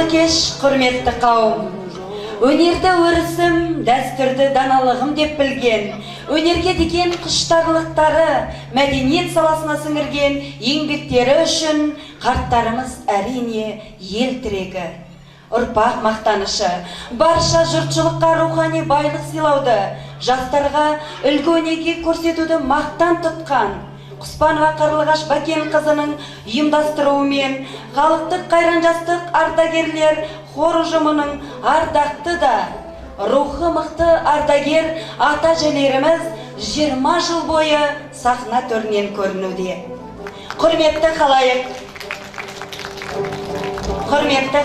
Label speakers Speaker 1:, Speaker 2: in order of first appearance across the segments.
Speaker 1: Қайырлы кеш, құрметті қауым. Өнерді өрісім, дәстүрді даналығым деп білген, өнерге деген құштарлықтары, мәдениет саласына сіңірген еңбектері үшін қарттарымыз әрине ел тірегі. Ұрпақ мақтанышы, барша жұртшылыққа рухани байлық сыйлауды, жастарға үлгі өнеге көрсетуді мақтан тұтқан Құспанова Қарлығаш Бәкен қызының ұйымдастыруымен халықтық қайранжастық ардагерлер хор ұжымының ардақты да рухы мықты ардагер ата-әжелеріміз 20 жыл бойы сахна төрінен көрінуде. Құрметті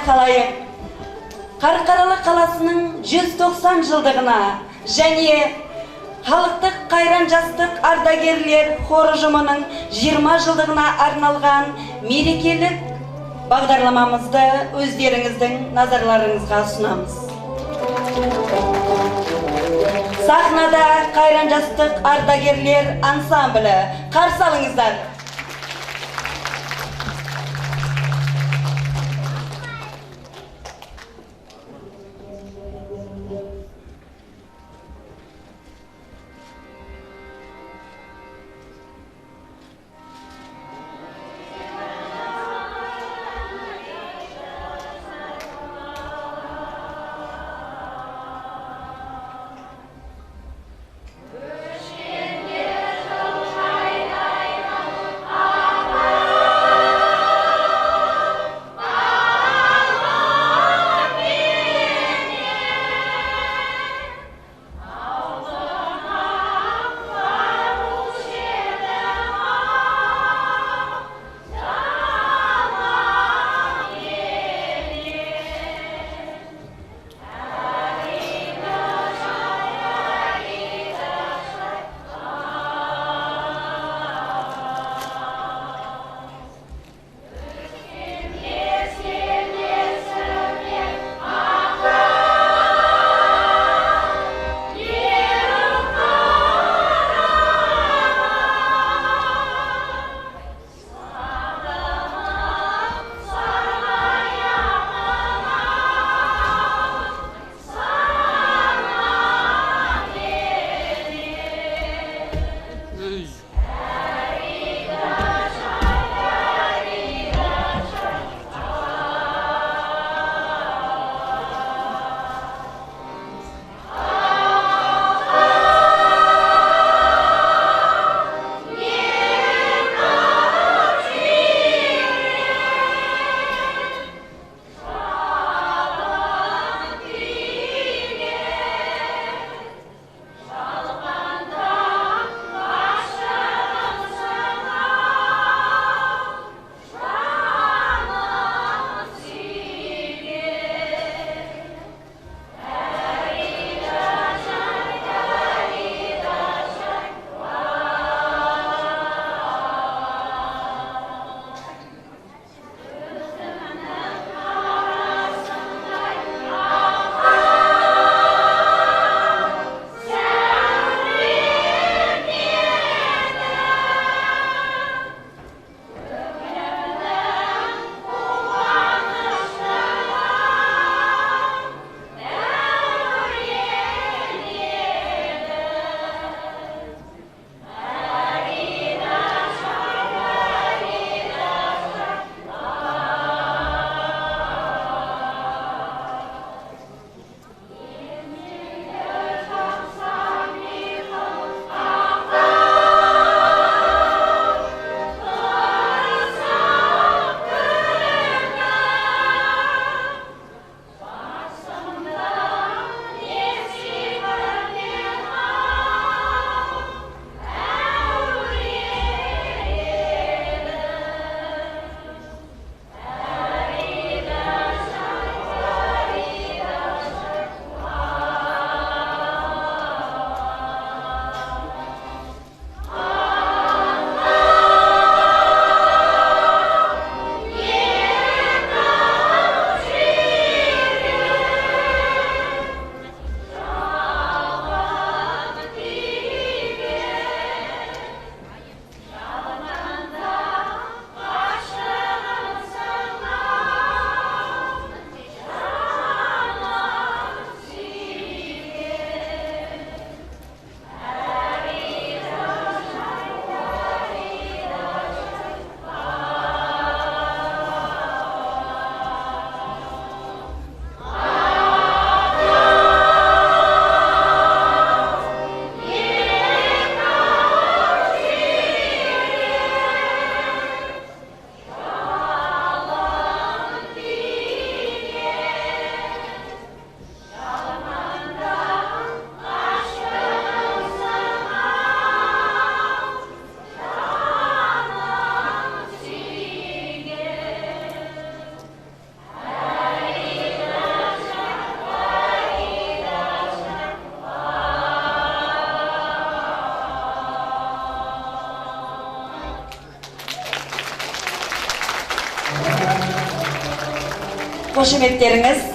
Speaker 1: қалайық, Қарқаралы қаласының 190 жылдығына және халықтық қайранжастық ардагерлер хор ұжымының 20 жылдығына арналған мерекелік бағдарламамызды өздеріңіздің назарларыңызға ұсынамыз. Сахнада қайранжастық ардагерлер ансамблі, қарсы алыңыздар. қошеметтеріңіз.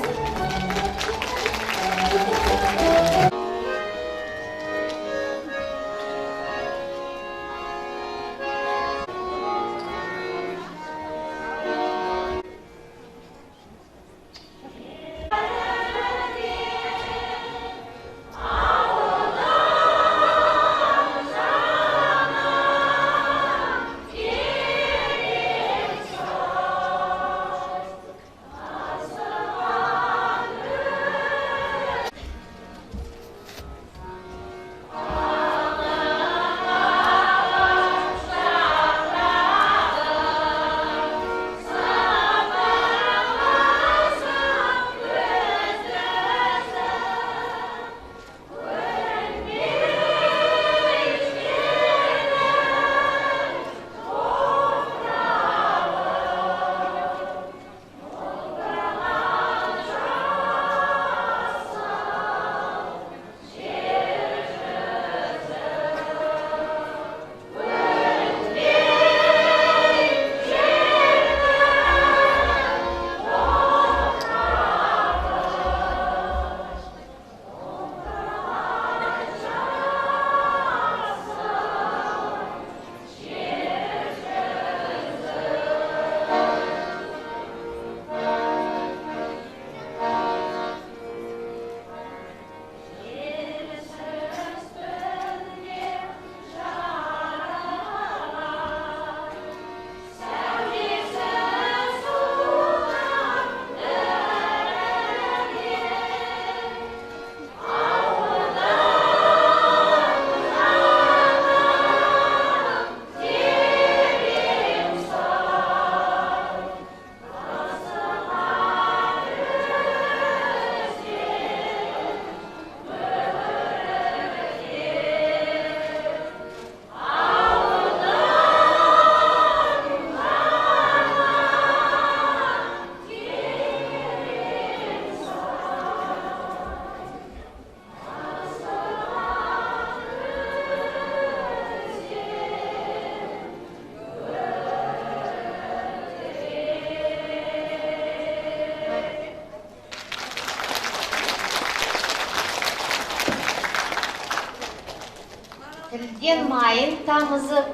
Speaker 2: Тілден майын тамызып,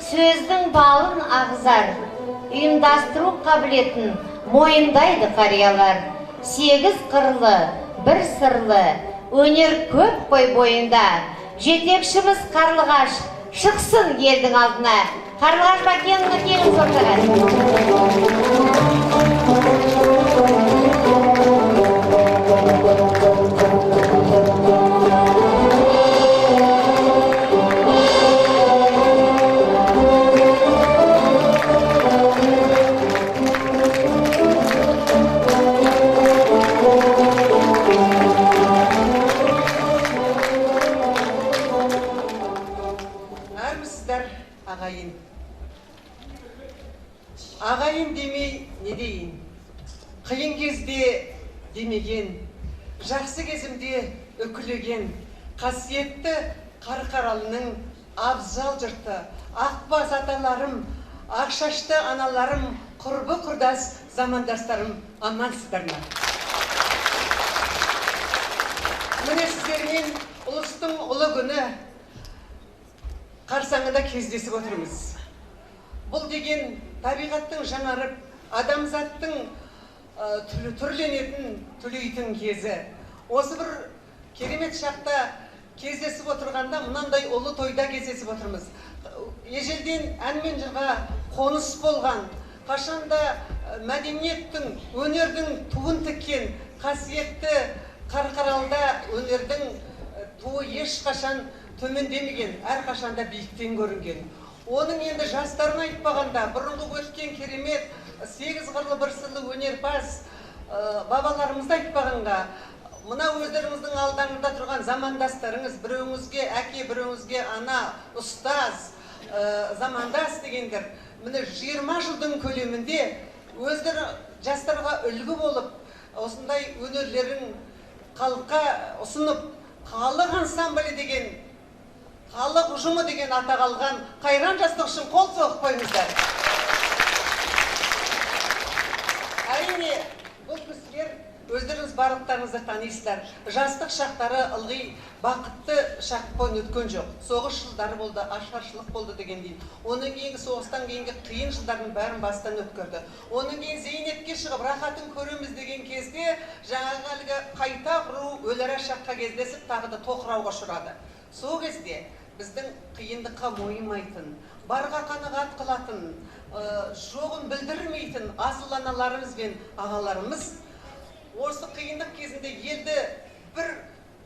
Speaker 2: сөздің балын ағызар, ұйымдастыру қабілетін мойындайды қариялар. 8 қырлы, 1 сырлы, өнер көп қой бойында. Жетекшіміз Қарлығаш шықсын елдің алдына. Қарлығаш Бакенова келіңіз ортаға.
Speaker 3: Ағайын демей не дейін, қиын кезде демеген, жақсы кезімде үкілеген, қасиетті Қарқаралының абзал жұрты, ақбас аталарым, ақшашты аналарым, құрбы құрдас замандастарым, амансыздар ма? Міне сіздермен ұлыстың ұлы күні қарсаңында кездесіп отырмыз. Бұл деген табиғаттың жаңарып, адамзаттың түрленетін, түлейтін кезі. Осы бір керемет шақта кездесіп отырғанда, мұнандай ұлы тойда кездесіп отырмыз. Ежелден ән мен жырға қоныс болған, қашанда мәдениеттің, өнердің туын тіккен, қасиетті Қарқаралда өнердің туы ешқашан төмендемеген, әрқашанда биіктен көрінген. Оның енді жастарын айтпағанда, бұрынғы өткен керемет 8 қырлы 1 сырлы өнерпаз бабаларымызды айтпағанға, мына өздеріңіздің алдарында тұрған замандастарыңыз, біреуіңізге әке, біреуіңізге ана, ұстаз, замандас дегендер, міне 20 жылдың көлемінде өздері жастарға үлгі болып, осындай өнерлерін халыққа ұсынып, халық ансамблі деген, халық ұжымы деген атақ алған Қайран жастық үшін қол соғып қойыңыздар. Әрине, бұл өздеріңіз барлықтарыңызды танисыздар. Жастық шақтары ылғи бақытты шақ бойын өткен жоқ. Соғыс жылдары болды, ашаршылық болды дегендей. Оның кейінгі соғыстан кейінгі қиын жылдардың бәрін бастан өткерді. Оның кейін зейнетке шығып, рахатын көреміз деген кезде жаңағы әлгі қайта құру өлара шаққа кездесіп, тағы да тоқырауға ұшырады. Сол кезде біздің қиындыққа мойымайтын, барға қанағат қылатын, жоғын білдірмейтін асыл аналарымыз бен ағаларымыз осы қиындық кезінде елді бір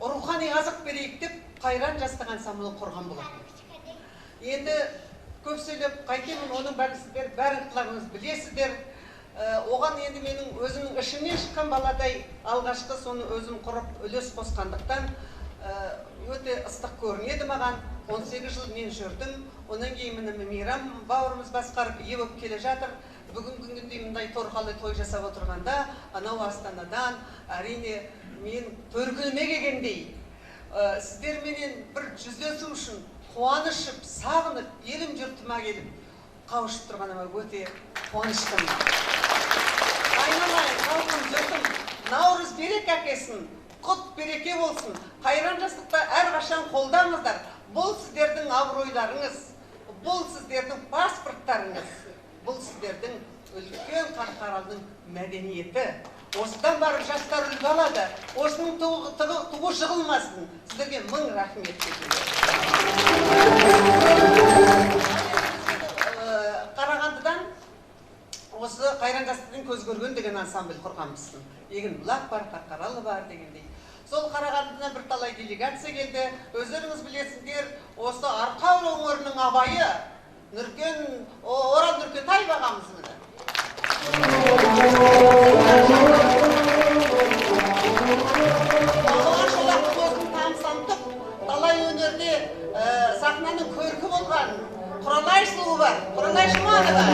Speaker 3: рухани азық берейік деп қайран жастық ансамблін құрған болатын. Енді көп сөйлеп қайтемін, оның барлықтарыңыз білесіздер. Оған енді менің өзімнің ішімнен шыққан баладай алғашқы соны өзім құрып үлес қосқандықтан өте ыстық көрінеді маған. 18 жыл мен жүрдім. Онан кейін міне Мейрам бауырымыз басқарып ие болып келе жатыр. Бүгінгі күнде мындай торқалы той жасап отырғанда, анау Астанадан әрине мен төркініме келгендей, сіздерменен бір жүздесу үшін қуанышып, сағынып, елім жұртыма келіп қауышып тұрғаныма өте қуаныштымын. Айналайын, халқым, жұртым, Наурыз береке әкесін, құт береке болсын. Қайран жастықта әрқашан қолдаңыздар. Бұл сіздердің абыройларыңыз, бұл сіздердің паспорттарыңыз, бұл сіздердің үлкен Қарқаралының мәдениеті. Осыдан барып жастар үлгі алады. Осының туғы жығылмасын. Сіздерге мың рахмет. Қарағандыдан осы Қайран жастықтың көз көрген деген ансамбль құрғанбызсың. Егін бұлақ бар, Қарқаралы бар дегендей. Сол Қарағандыдан бір талай делегация келді. Өздеріңіз білесіңдер, осы Арқау өңірінің абайы Орал Нұркетай бағамыз міне. Балуан Шолақ көзін тамсантып, талай өнерде сахнаның көркі болған Құралай сұлуы бар, Құралай Жұманова.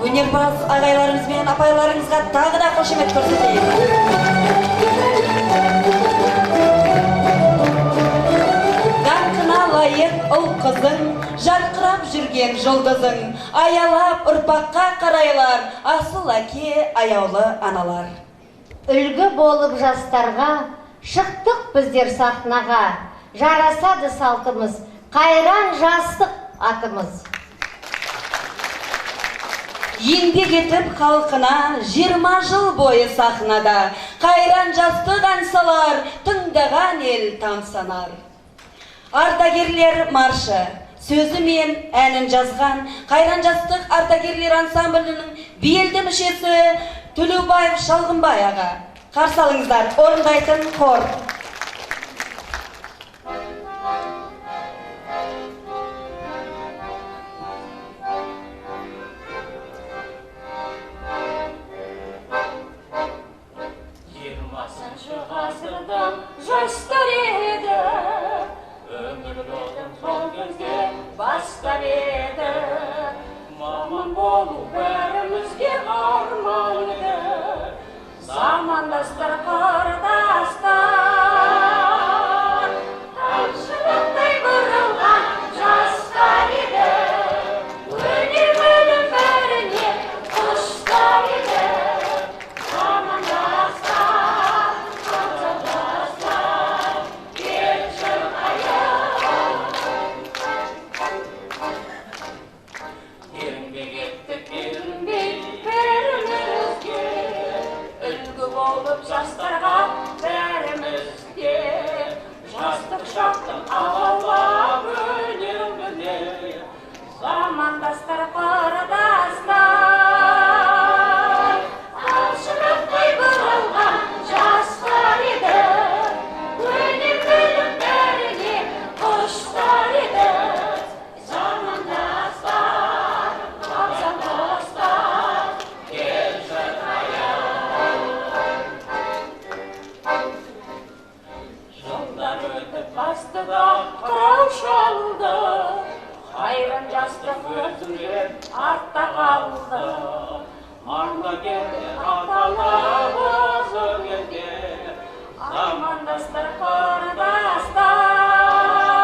Speaker 1: Өнерпаз ағайларымыз бен апайларыңызға тағы да қошемет көрсетейік. Даңқына лайық ұл қызың, жарқырап жүрген жұлдызың, аялап ұрпаққа қарайлар, асыл әке, аяулы аналар.
Speaker 2: Үлгі болып жастарға, шықтық біздер сахнаға, жарасады салтымыз, Қайран жастық атымыз.
Speaker 1: Еңбек етіп халқына 20 жыл бойы сахнада, Қайран жастық аңсалар, тыңдаған ел тамсанар. Ардагерлер маршы, сөзі мен әнін жазған Қайран жастық ардагерлер ансамблінің белді мүшесі Төлеубаев Шалғынбай аға. Қарсы алыңыздар, орындайтын хор.
Speaker 4: Жастар еді, өмірлердің сол кезде бастар еді. Маман болу бәрімізге арман еді, замандастар қардастар. Тамшылықтай бұрылған жастар еді, өнерінің бәріне құштар еді. Жастарға бәрімізге жастық шақтың алаулап өнерінде, замандастар қардастар. Тамшылықтай бұрылған жастар еді, өнерінің бәріне құштар еді. Замандастар, абзал достар, кел жырғая. Жылдар өтіп бастыға қырау шалды, Қайран жастық өтіліп артта қалды. Ардагерлер аталып осы өнерде, замандастар қардастар.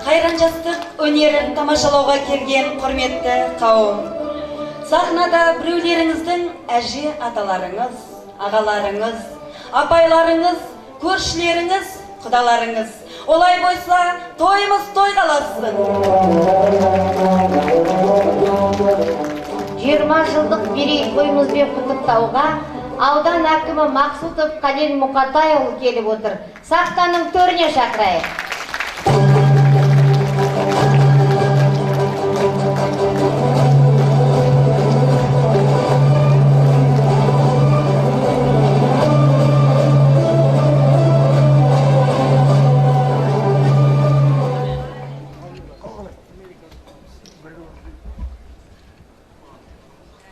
Speaker 1: қайран жастық өнерін тамашалауға келген құрметті қауым. Сахнада біреулеріңіздің әже аталарыңыз, ағаларыңыз, апайларыңыз, көршілеріңіз, құдаларыңыз. Олай бойса, тойымыз той қаласын.
Speaker 2: 20 жылдық мерейтойымызбен құттықтауға аудан әкімі Мақсутов Қален Мұқатайұлы келіп отыр. Сахнаның төріне шақырайық.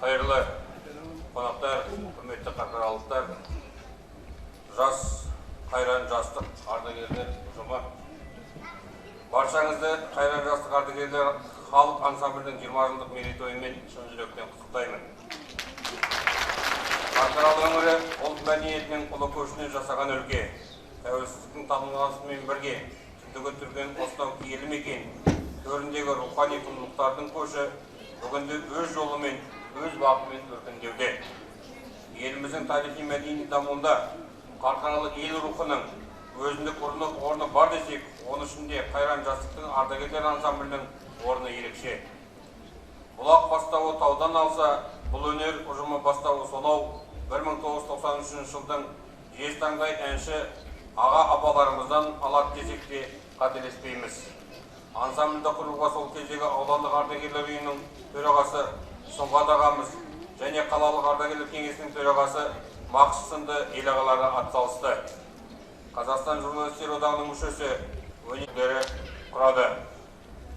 Speaker 5: Қайырлы қонақтар, құрметті халықаралықтар, жас қайран жастық ардагерлер ұжымы. Баршаңызды қайран жастық ардагерлер халық ансамблінің 20 жылдық мерейтойымен шын жүректен құттықтаймын. Қарқаралы өңірі ұлт мәдениетінің ұлы көшіне жасаған өлке, тәуелсіздіктің тамылғасымен бірге түндігі түрген осынау киелі мекен, төріндегі рухани құндылықтардың көші бүгінде өз жолымен өз бағытымен өркендеуде. Еліміздің тарихи мәдени дамуында Қарқаралы ел рухының өзіндік орны бар десек, оның ішінде қайран жастықтың ардагерлер ансамблінің орны ерекше. Бұлақ бастауы таудан алса, бұл өнер ұжымы бастауы сонау 1993 жылдың жезтаңдай әнші аға апаларымыздан алады десек те қателеспейміз. Ансамбльді құруға сол кездегі аудандық ардагерлер үйінің төрағасы Сұңғат ағамыз және қалалық ардагерлер кеңесінің төрағасы Мақсұт сынды ел ағалары атсалысты. Қазақстан журналистер одағының мүшесі өнерлері құрады.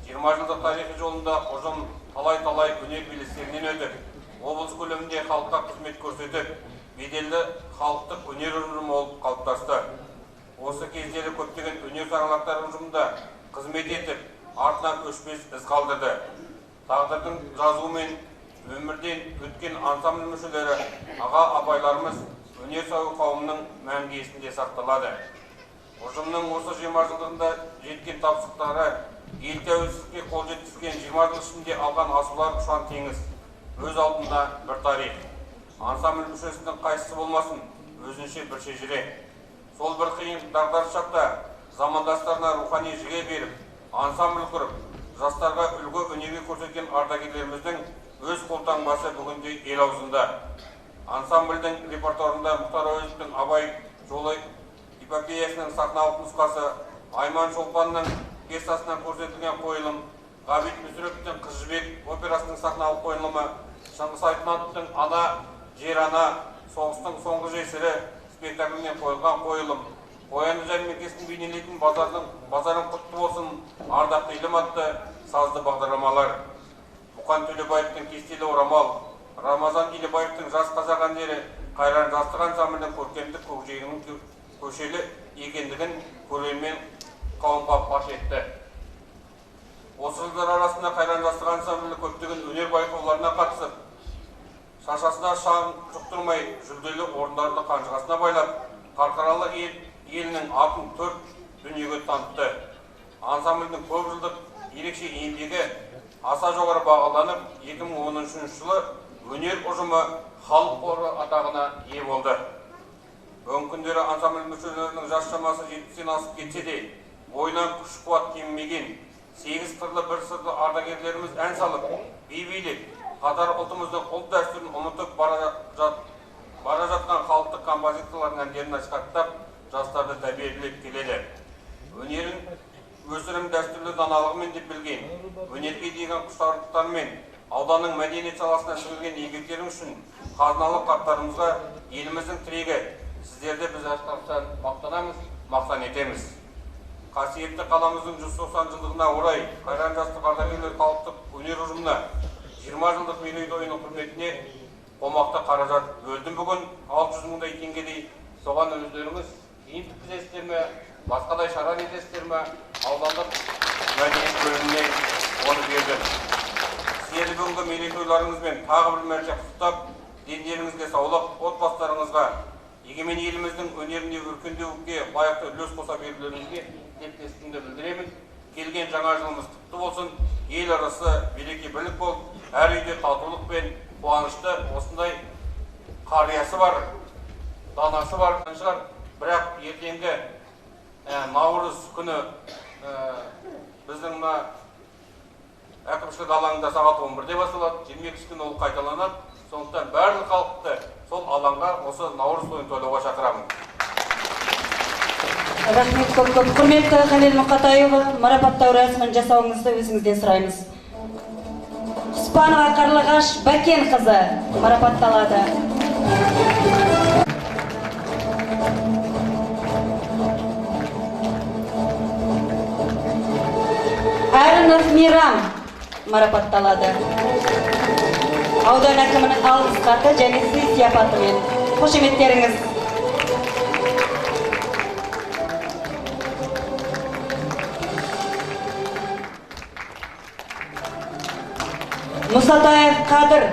Speaker 5: 20 жылдық тарихи жолында ұжым талай-талай өнер белестерінен өтіп, облыс көлемінде халыққа қызмет көрсетіп, беделді халықтық өнер ұжымы болып қалыптасты. Осы кездері көптеген өнер саңлақтар ұжымында қызмет етіп, артынан өшпес із қалдырды. Тағдырдың жазуымен өмірден өткен ансамбль мүшелері, аға апайларымыз өнер сауы қауымның мәңгі есінде сақталады. Ұжымның осы 20 жылдығында жеткен тапсықтары, ел тәуелсіздікке қол жеткізген 20 жыл ішінде алған асулар ұшан теңіз. Өз алдында бір тарих. Ансамбль мүшесінің қайсысы болмасын, өзінше бір шежіре. Сол бір қиын дағдарыс шақта замандастарына рухани жігер беріп, ансамбль құрып, жастарға үлгі өнеге көрсеткен ардагерлеріміздің өз қолтаңбасы бүгінде ел аузында. Ансамбльдің репертуарында Мұхтар Әуезовтің Абай жолы эпопеясының сахналық нұсқасы, Айман Шолпанның пьесасынан көрсетілген қойылым, Ғабит Мүсіреповтің Қыз жібек операсының сахналық қойылымы, Шыңғыс Айтматовтың Ана, Жер ана, Соғыстың соңғы жесірі спектаклінен қойылған қойылым, Қоянды жәрмеңкесін бейнелейтін базарын құтты болсын, ардақты елім атты сазды бағдарламалар. Мұқан Төлебаевтың Кестелі орамал, Рамазан Елебаевтың Жас қазақ әндері қайран жастық ансамблінің көркемдік көкжиегінің көшелі екендігін көрермен қауымға паш етті. Осы жылдар арасында қайран жастық ансамблі көптеген өнер байқауларына қатысып, шашасына шаң жұқтырмай жүлделі орындарды қанжығасына байлап, Қарқаралы елінің атын төрт дүниеге танытты. Ансамбльдің көп жылдық ерекше еңбегі аса жоғары бағаланып, 2013 жылы өнер ұжымы халық қоры атағына ие болды. Бүгінгі күндері ансамбль мүшелерінің жас шамасы 70-тен асып кетсе де, бойынан күш-қуат кемімеген 8 қырлы бір сырлы ардагерлеріміз ән салып, би билеп, қатар ұлтымыздың ұлт дәстүрін ұмытып бара жатқан халықтық композиторлардың әндерін насихаттап, жастарды тәрбиелеп келеді. Өнерін өсірім дәстүрлі даналығымен деп білген, өнерге деген құштарлықтарымен ауданның мәдениет саласына сіңірген еңбектерің үшін қазыналы қарттарымызға еліміздің тірегі, сіздерді біз әрқашан мақтанамыз, мақтан етеміз. Қасиетті қаламыздың 190 жылдығына орай қайран жастық ардагерлер халықтық өнер ұжымына 20 жылдық мерейтойының құрметіне қомақты қаражат бөлдім. Бүгін 600 мыңдай теңгедей. Соған өздеріңіз киім тіккізесіздер ме, басқадай шара етесіздер ме, аудандық мәдениет бөліміне оны бердім. Сіздерді бүгінгі мерейтойларыңызбен тағы бір мәрте құттықтап, дендеріңізге саулық, отбасыларыңызға, егемен еліміздің өнерінде өркендеуге лайықты үлес қоса берулеріңізге тілектестігімді білдіремін. келген жаңа жылымыз құтты болсын. Ел арасы береке бірлік болып, әр үйде татулық пен қуанышты осындай қариясы бар, данасы бар шығар. Бірақ ертеңгі Наурыз күні біздің әкімшілік алаңында сағат 11-де басталады, 22 күні ол қайталанады. Сондықтан барлық халықты сол алаңға осы Наурыз тойын тойлауға шақырамын.
Speaker 1: Рахмет көп. Құрметті Халел Мұқатайұлы, марапаттау рәсімін жасауыңызды өзіңізден сұраймыз. Құспанова Қарлығаш Бәкен қызы марапатталады. Әрінов Мирам марапатталады. Аудан әкімінің алғыс хаты және сый сияпатымен. Қошеметтеріңіз. Мұсатаев Қадыр.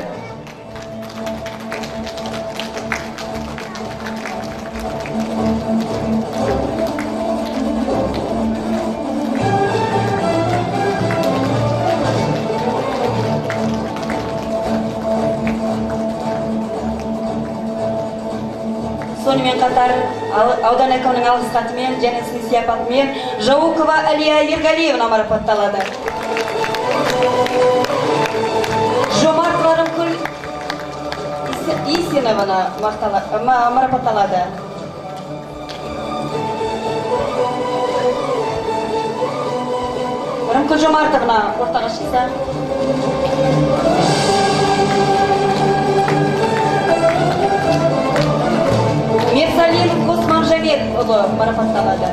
Speaker 1: Сонымен қатар аудан әкімінің алғыс хатымен және сый сияпатымен Жаукова Алия Ергалиевна марапатталады. Жомарт Рымкүл Исиновна марапатталады. Рымкүл Жомартовна ортаға шықса. Мерсалин Косманжамет ұлы марапатталады.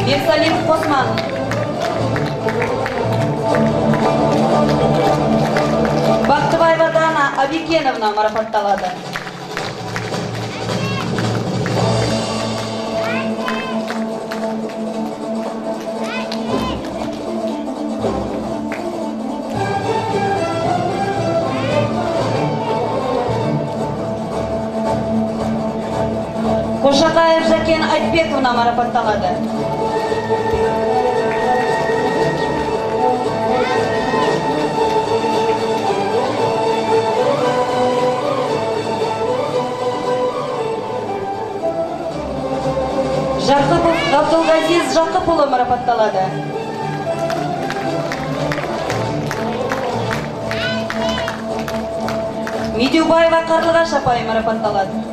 Speaker 1: Мерсалин Косман. Бақтыбаева Дана Абикеновна марапатталады. Қошақаев Жакен Айтбековна марапатталады. Жақыпов Ғабдылғазиз Жақыпұлы марапатталады. Медеубаева Қарлығаш апай марапатталады.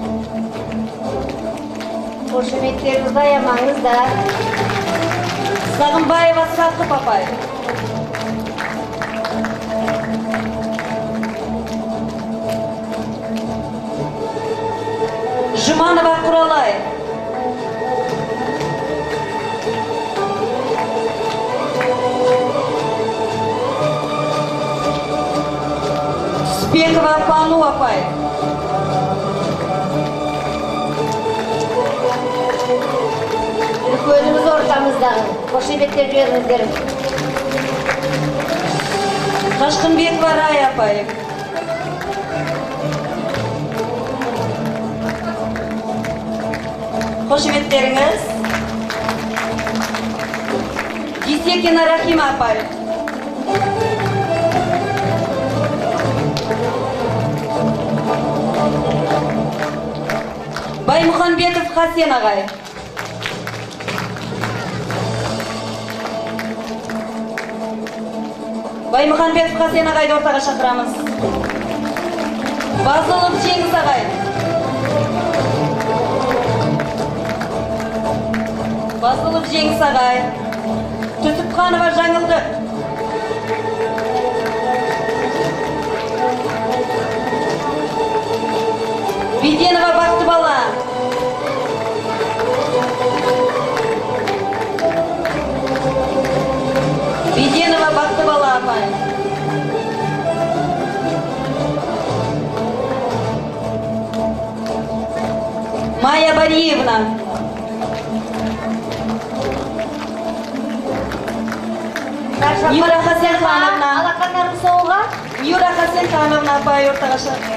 Speaker 2: Қошеметтеріңізді аямаңыздар.
Speaker 1: Сағымбаева Сақып апай. Жұманова Құралай. Түспекова Пану апай.
Speaker 2: Үлкеніміз ортамыздағы. Қошеметтер жіберіңіздер.
Speaker 1: Қашқынбекова Рай апай. Қошеметтеріңіз. Десекина Рахима апай. Баймұханбетов Хасен ағай. Баймұханбетов Хасен ағайды ортаға шақырамыз. Базылов Жеңіс ағай. Базылов Жеңіс ағай. Түсіпханова Жаңылды. Беденова Бақтыбала. Беденова Бақтыбала апай. Майя Бариевна. Юра Хасенхановна.
Speaker 2: Алақандарың соғылға.
Speaker 1: Юра Хасенхановна апай ортаға шақырамыз.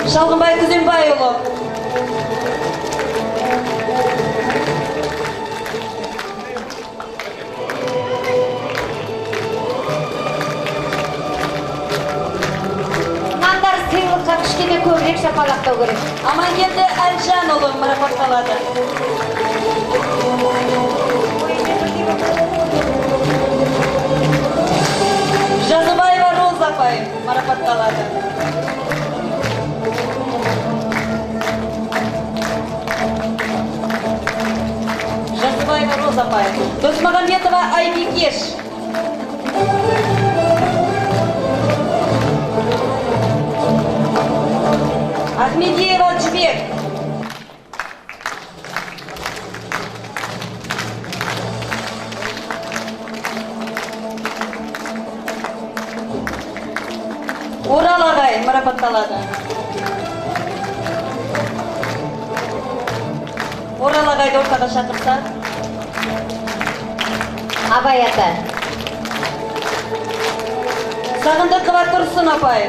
Speaker 1: Шалғынбай Күзембайұлы.
Speaker 2: Мынандар сыйлыққа кішкене көбірек шапалақтау керек.
Speaker 1: Амангелді Әлжанұлы марапатталады. Жазыбаева Роза апай марапатталады. Жазыбаева Роза апай. Досмағамбетова Айбикеш. Ахмедиева Жібек. Орал ағай марапатталады. Орал ағайды ортаға шақырса.
Speaker 2: Абай ата.
Speaker 1: Сағындықова Тұрсын апай.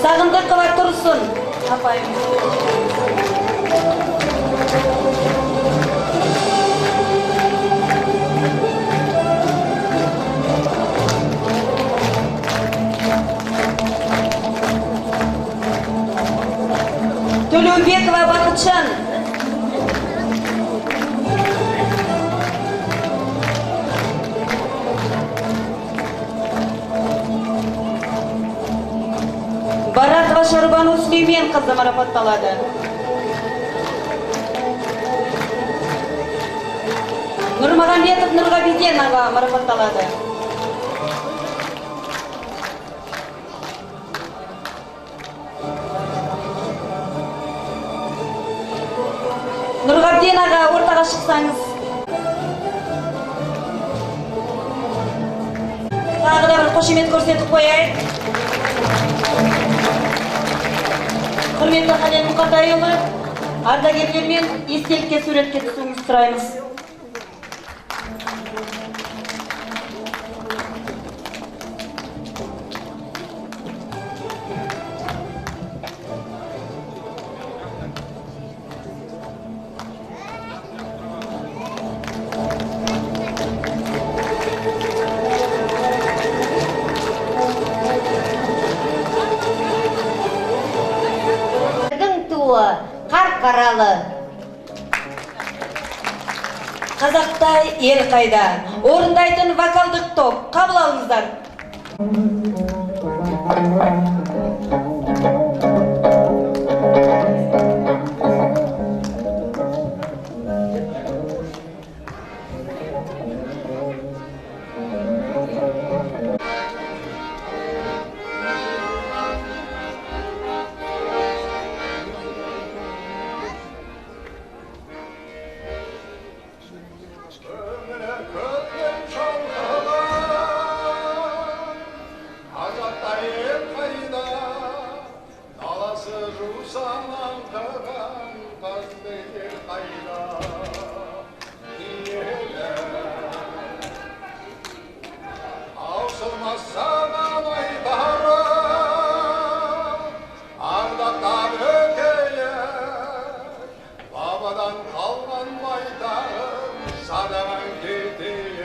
Speaker 1: Сағындықова Тұрсын апай. Төлеубекова Бақытжан. Баратова Шарбану Сүлеймен қызы марапатталады. Нұрмағамбетов Нұрғабиден аға марапатталады. Нұрғабден аға ортаға шықсаңыз. Тағы да бір қошемет көрсетіп қояйық. Құрметті Қален Мұқатайұлы, ардагерлермен естелікке суретке түсуіңізді сұраймыз.
Speaker 2: Қарқаралы.
Speaker 1: Қазақта ел қайда. Орындайтын вокалдық топ. Қабыл алыңыздар.
Speaker 6: Babadan kalman bayrağım, sadaran gitti.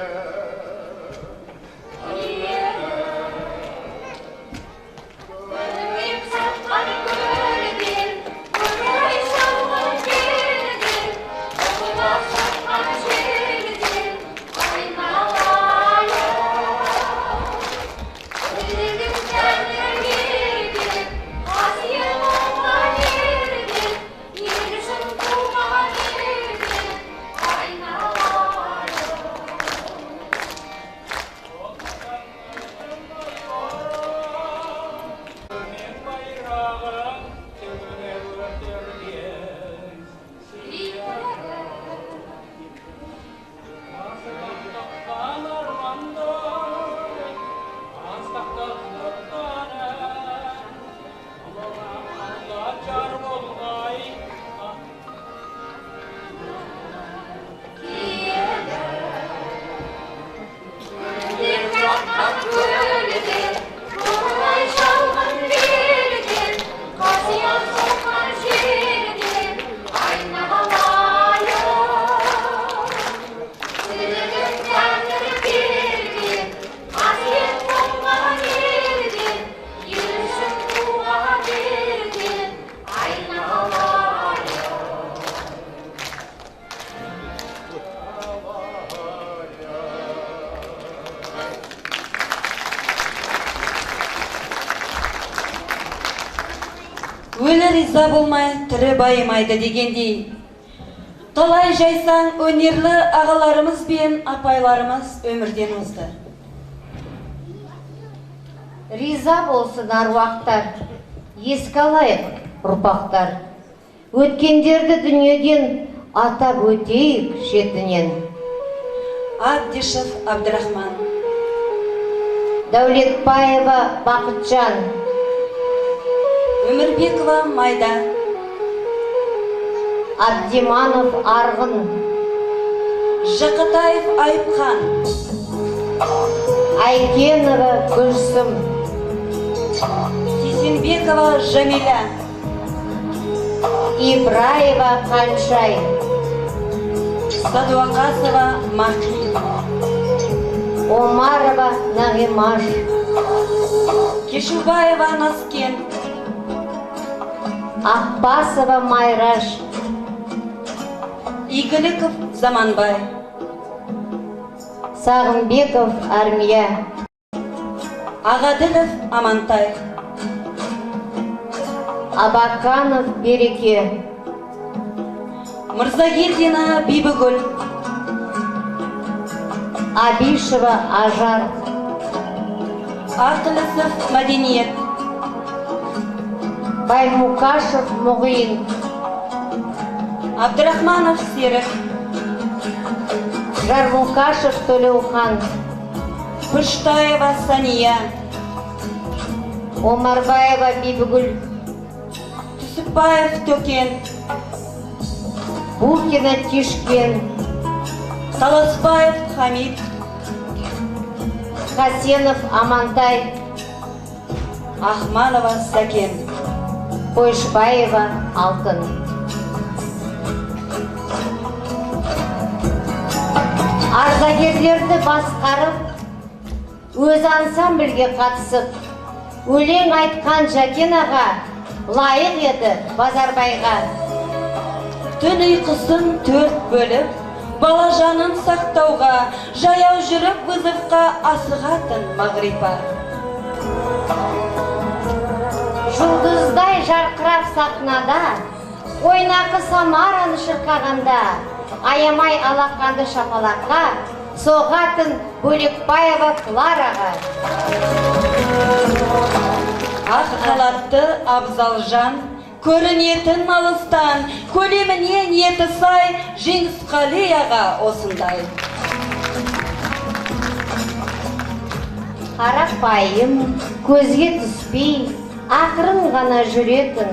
Speaker 1: өлі риза болмай тірі байымайды дегендей. Талай жайсаң өнерлі ағаларымыз бен апайларымыз өмірден озды.
Speaker 2: Риза болсын аруақтар, еске алайық ұрпақтар. Өткендерді дүниеден атап өтейік шетінен.
Speaker 1: Абдишев Абдрахман,
Speaker 2: Дәулетбаева Бақытжан,
Speaker 1: Өмірбекова Майда,
Speaker 2: Абдиманов Арғын,
Speaker 1: Жақатаев Айыпхан,
Speaker 2: Айкенова Гүлсім,
Speaker 1: Сисенбекова Жамиля,
Speaker 2: Ибраева Қаншай,
Speaker 1: Садуақасова Мақи,
Speaker 2: Омарова Нағимаш,
Speaker 1: Кешубаева Наскен,
Speaker 2: Ақбасова Майраш,
Speaker 1: Игіліков Заманбай,
Speaker 2: Сағынбеков Армия,
Speaker 1: Ағаділов Амантай,
Speaker 2: Абаканов Береке,
Speaker 1: Мырзагелдина Бибігүл,
Speaker 2: Абишева Ажар,
Speaker 1: Артылысов Мәдениет,
Speaker 2: Баймукашев Мұғиын,
Speaker 1: Абдрахманов Серік,
Speaker 2: Жармукашев Төлеухан,
Speaker 1: Пыштаева Сания,
Speaker 2: Омарбаева Бибігүл,
Speaker 1: Түсіпбаев Төкен,
Speaker 2: Бухина Тишкен,
Speaker 1: Таласбаев Хамид,
Speaker 2: Хасенов Амантай,
Speaker 1: Ахманова Сәкен,
Speaker 2: Қойшбаева Алтын. Ардагерлерді басқарып, өз ансамбльге қатысып, өлең айтқан Жәкен аға лайық еді Базарбайға.
Speaker 1: түн ұйқысын төрт бөліп, бала жанын сақтауға, жаяу жүріп вызовқа асығатын Мағрипа.
Speaker 2: Жұлдыздай жарқырап сахнада, ойнақы Самараны шырқағанда, аямай алақанды шапалаққа, соғатын Бөлекбаева Клараға.
Speaker 1: Ақ халатты Абзалжан, көрінетін алыстан, көлеміне ниеті сай, Жеңісқали аға осындай.
Speaker 2: Қарапайым, көзге түспей, ақырын ғана жүретін,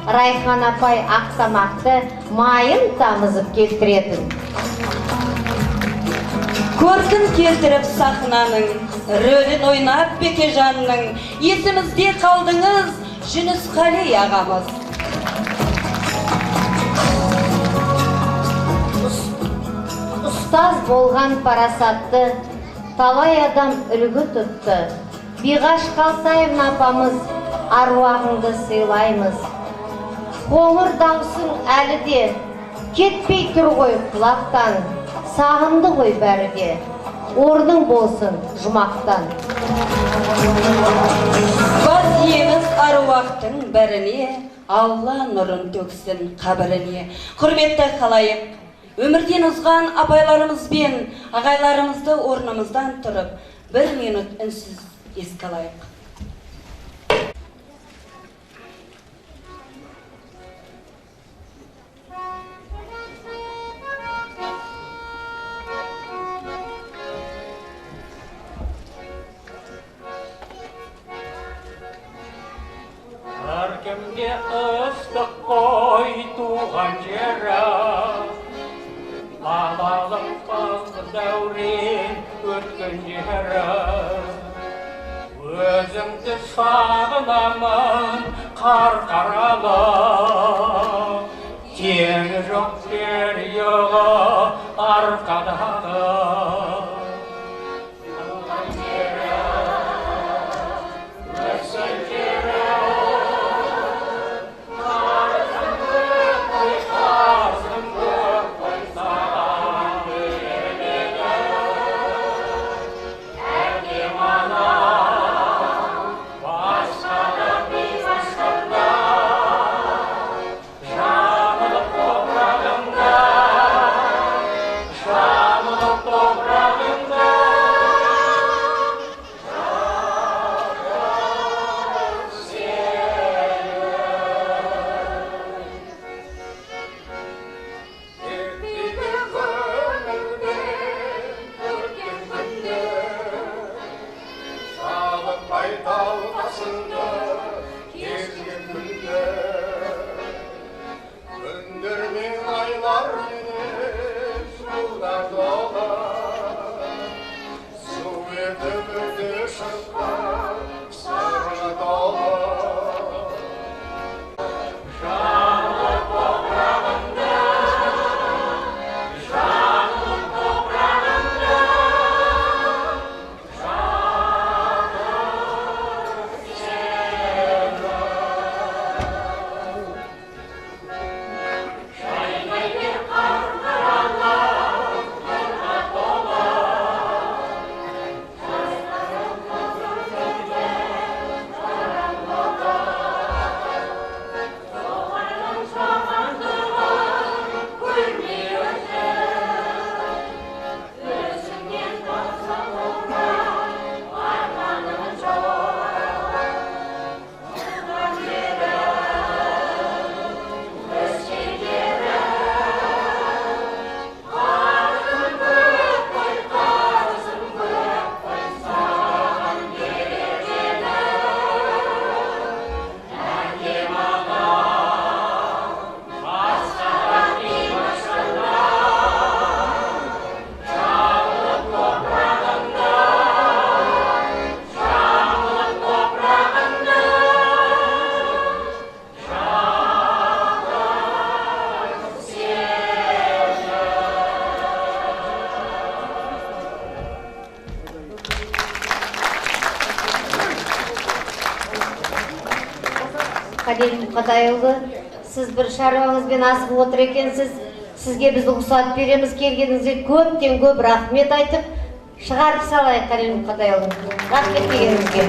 Speaker 2: Райхан апай ақтамақты майын тамызып келтіретін.
Speaker 1: Көркін келтіріп сахнаның, рөлін ойнап Бекежанның, есімізде қалдыңыз Жүнісқали ағамыз.
Speaker 2: Ұстаз болған парасатты, талай адам үлгі тұтты. Биғаш Қалсаевна апамыз аруағыңды сыйлаймыз. Қоңыр даусың әлі де, кетпей тұр ғой құлақтан, сағынды ғой бәрі де, орның болсын жұмақтан.
Speaker 1: Бас иеміз аруақтың бәріне, Алла нұрын төксін қабіріне. Құрметті халайық, өмірден озған апайларымыз бен ағайларымызды орнымыздан тұрып, 1 минут үнсіз еске алайық.
Speaker 4: Әркімге ыстық қой туған жері, балалық балды дәурен өткен жері. Өзімді сағынамын қарқаралы, теңі жоқ жерігі арқадағы.
Speaker 2: Қалел Мұқатайұлы, сіз бір шаруаңызбен асығып отыр екенсіз. Сізге біз рұқсат береміз, келгеніңізге көптен көп рахмет айтып, шығарып салайық Қалел Мұқатайұлы. Рахмет дегеніңізге.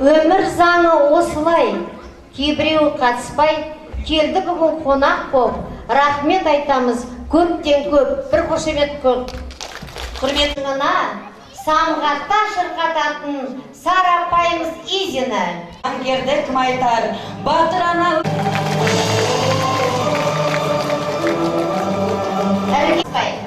Speaker 2: Өмір заңы осылай, кейбіреуі қатыспай, келді бүгін қонақ боп, рахмет айтамыз көптен көп, бір қошемет көп. Құрметіңіна самғатта шырқататын сарапайымыз Изина.
Speaker 1: Аңгерді кім айтар, батыр ана
Speaker 2: Әргеспай.
Speaker 6: El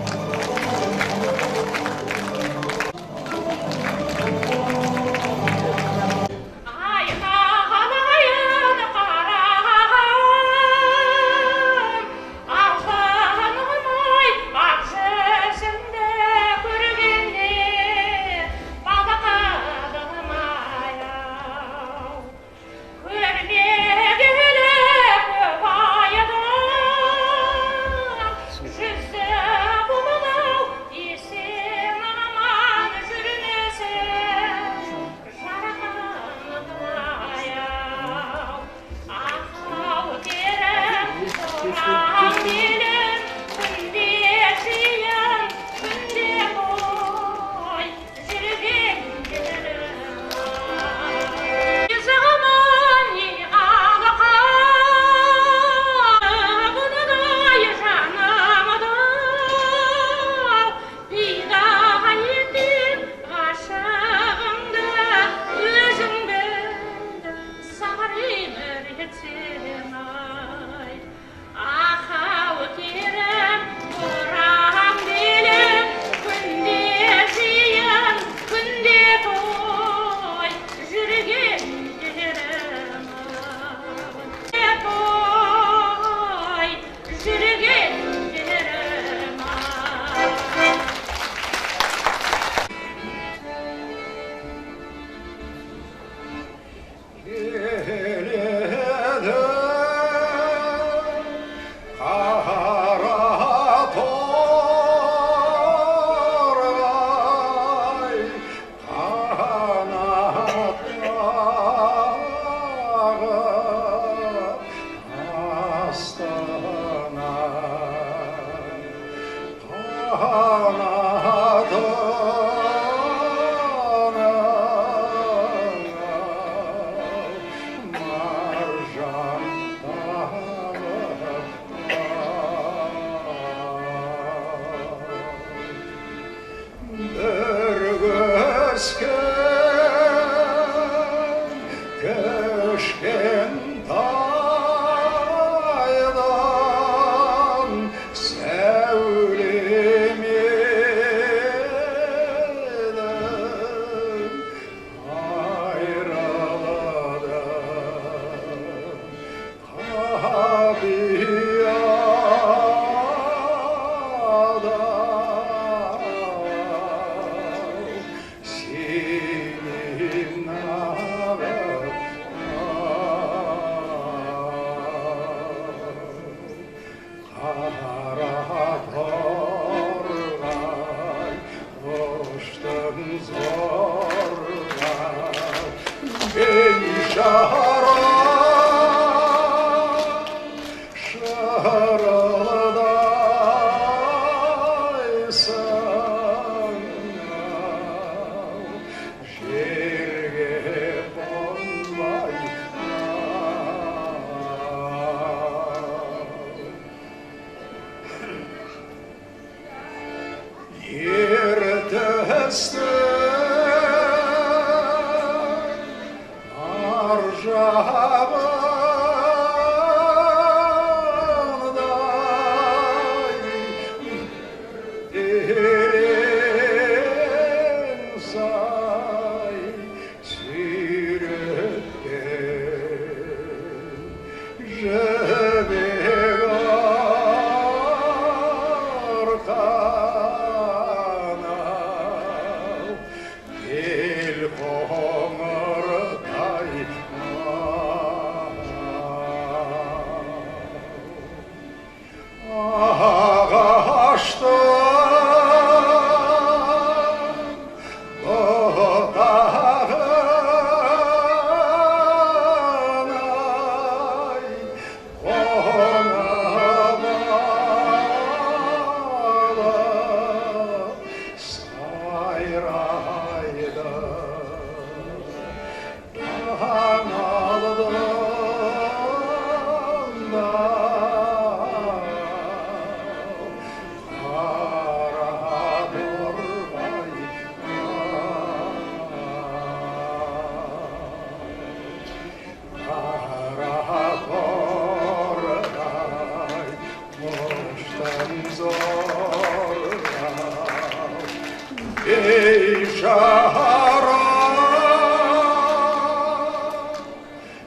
Speaker 6: ей шара,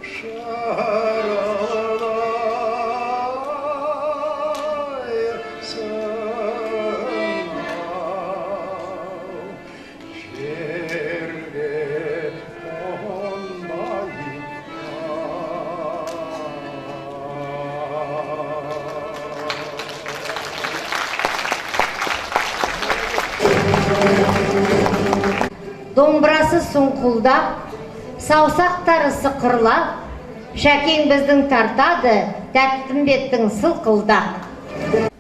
Speaker 6: шаралай сынау, жерге қонбай
Speaker 2: Домбырасы сұңқылдап, саусақтары сықырлап, Шәкең біздің тартады, Тәттімбеттің сылқылдап. Домбырасы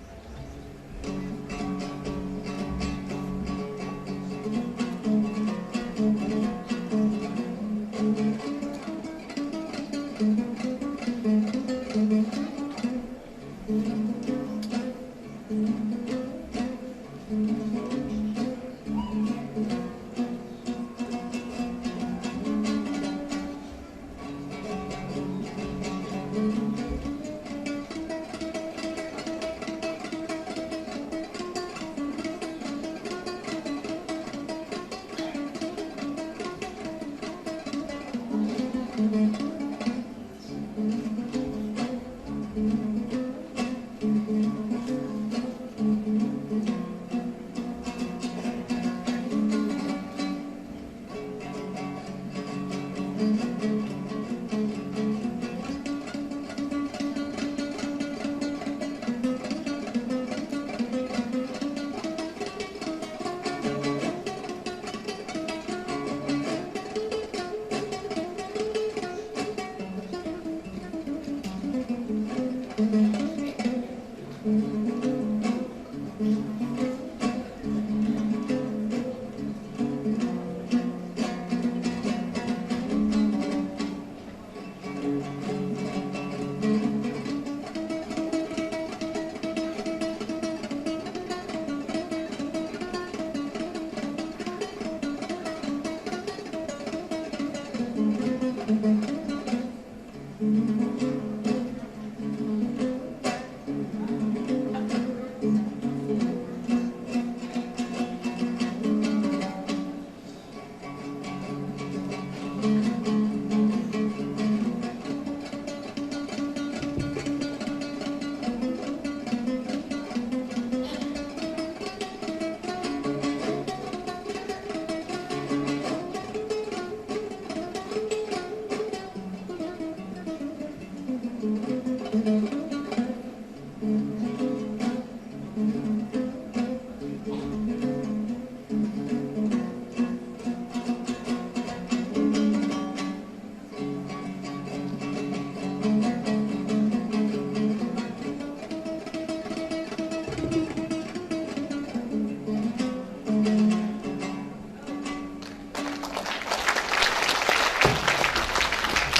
Speaker 2: сұңқылдап,